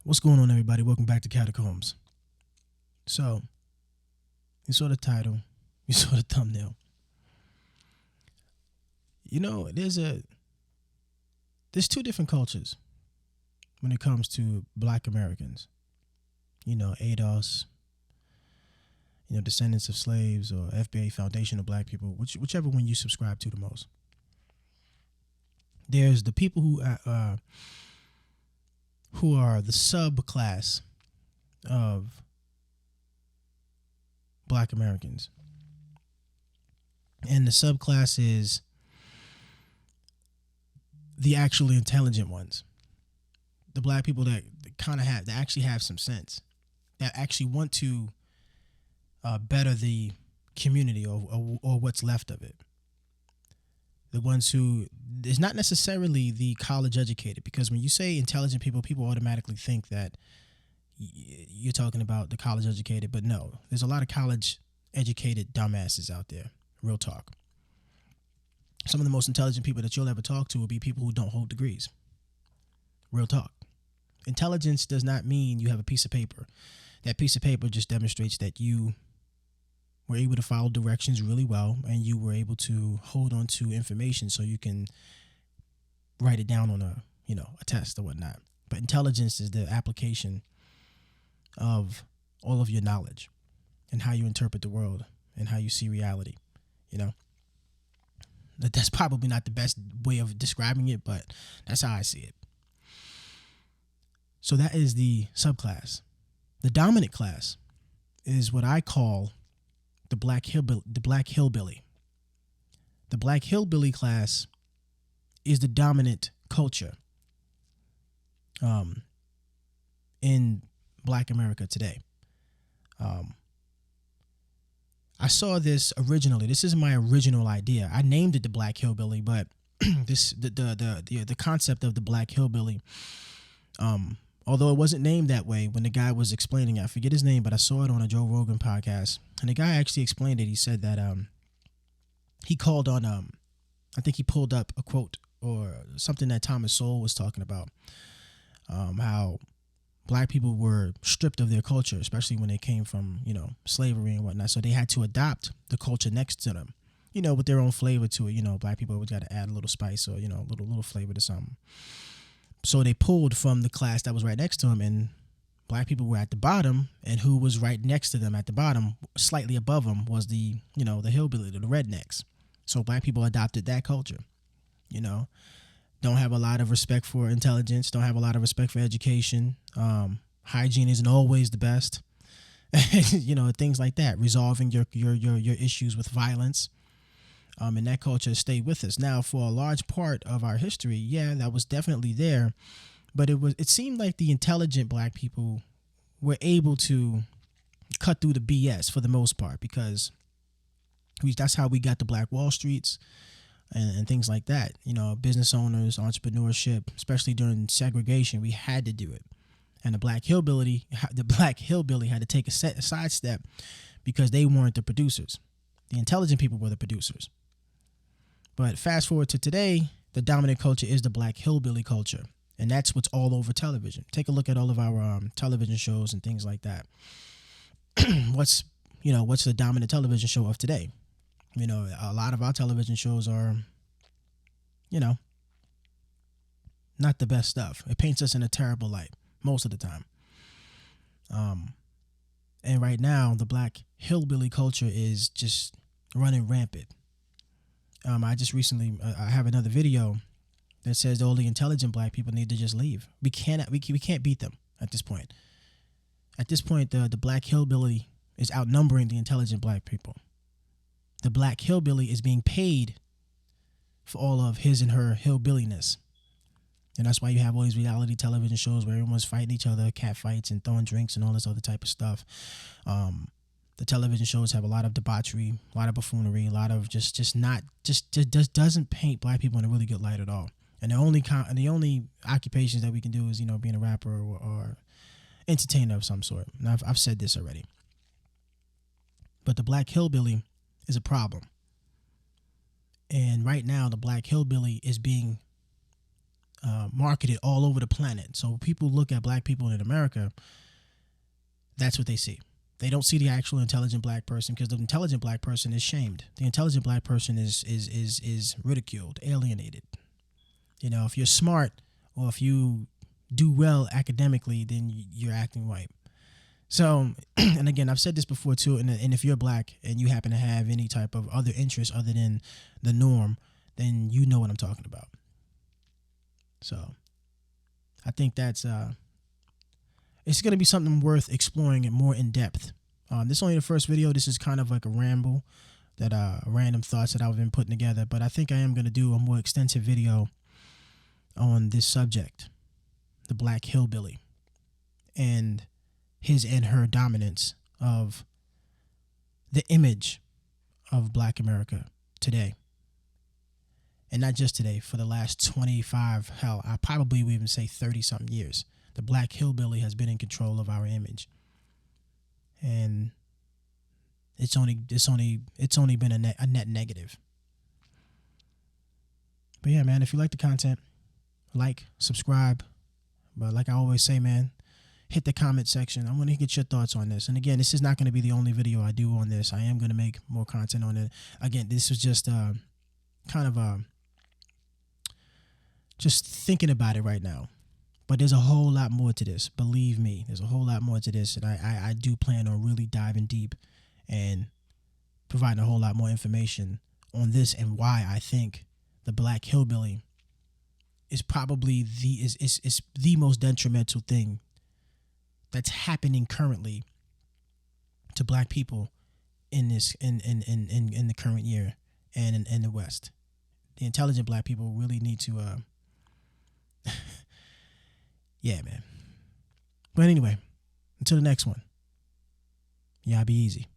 What's going on, everybody? Welcome back to Catacombs. So, you saw the title, you saw the thumbnail. You know, there's two different cultures when it comes to Black Americans. You know, ADOS, descendants of slaves, or FBA, Foundation of Black People, whichever one you subscribe to the most. There's the people who are the subclass of Black Americans, and the subclass is the actually intelligent ones, the Black people that actually have some sense, that actually want to better the community, or what's left of it. The ones who is not necessarily the college educated, because when you say intelligent people, people automatically think that you're talking about the college educated, but no, there's a lot of college educated dumbasses out there. Real talk. Some of the most intelligent people that you'll ever talk to will be people who don't hold degrees. Real talk. Intelligence does not mean you have a piece of paper. That piece of paper just demonstrates that you were able to follow directions really well, and you were able to hold on to information so you can write it down on a test or whatnot. But intelligence is the application of all of your knowledge and how you interpret the world and how you see reality. That's probably not the best way of describing it, but that's how I see it. So that is the subclass. The dominant class is what I call the Black Hillbilly. The Black Hillbilly. The Black Hillbilly class is the dominant culture in Black America today. I saw this originally. This is my original idea. I named it the Black Hillbilly, but the concept of the Black Hillbilly, although it wasn't named that way when the guy was explaining it, I forget his name, but I saw it on a Joe Rogan podcast, and the guy actually explained it. He said that he called on I think he pulled up a quote or something that Thomas Sowell was talking about, how Black people were stripped of their culture, especially when they came from, slavery and whatnot. So they had to adopt the culture next to them, with their own flavor to it. Black people always got to add a little spice or, a little flavor to something. So they pulled from the class that was right next to them, and Black people were at the bottom, and who was right next to them at the bottom, slightly above them, was the hillbilly, the rednecks. So Black people adopted that culture, Don't have a lot of respect for intelligence. Don't have a lot of respect for education. Hygiene isn't always the best. Things like that. Resolving your issues with violence. And that culture stayed with us. Now, for a large part of our history, yeah, that was definitely there. But it seemed like the intelligent Black people were able to cut through the BS for the most part, because that's how we got the Black Wall Streets. And things like that, business owners, entrepreneurship, especially during segregation, we had to do it. And the Black Hillbilly had to take a sidestep because they weren't the producers. The intelligent people were the producers. But fast forward to today, the dominant culture is the Black Hillbilly culture, and that's what's all over television. Take a look at all of our television shows and things like that. What's the dominant television show of today? A lot of our television shows are, not the best stuff. It paints us in a terrible light most of the time. And right now, the Black Hillbilly culture is just running rampant. I just recently, I have another video that says all the intelligent Black people need to just leave. We can't beat them at this point. At this point, the Black Hillbilly is outnumbering the intelligent Black people. The Black Hillbilly is being paid for all of his and her hillbilliness. And that's why you have all these reality television shows where everyone's fighting each other, cat fights and throwing drinks and all this other type of stuff. The television shows have a lot of debauchery, a lot of buffoonery, a lot of just doesn't paint Black people in a really good light at all. And the only occupations that we can do is, being a rapper or entertainer of some sort. And I've said this already. But the Black Hillbilly is a problem. And right now, the Black Hillbilly is being marketed all over the planet. So people look at black people in America, that's what they see. They don't see the actual intelligent black person, because the intelligent black person is shamed. The intelligent black person is ridiculed, alienated. You know, if you're smart or if you do well academically, then you're acting white. So, and again, I've said this before too, and if you're black and you happen to have any type of other interest other than the norm, then you know what I'm talking about. So, I think that's it's going to be something worth exploring it more in depth. This is only the first video. This is kind of like a ramble, that random thoughts that I've been putting together. But I think I am going to do a more extensive video on this subject, the Black Hillbilly, and his and her dominance of the image of Black America today. And not just today, for the last 25, hell, I probably would even say 30-something years. The Black Hillbilly has been in control of our image. And it's only been a net negative. But yeah, man, if you like the content, like, subscribe. But like I always say, man, hit the comment section. I want to get your thoughts on this. And again, this is not going to be the only video I do on this. I am going to make more content on it. Again, this was just kind of just thinking about it right now. But there's a whole lot more to this. Believe me, there's a whole lot more to this. And I do plan on really diving deep and providing a whole lot more information on this, and why I think the Black Hillbilly is probably the most detrimental thing that's happening currently to black people in the current year and in the West. The intelligent black people really need to yeah, man. But anyway, until the next one, y'all be easy.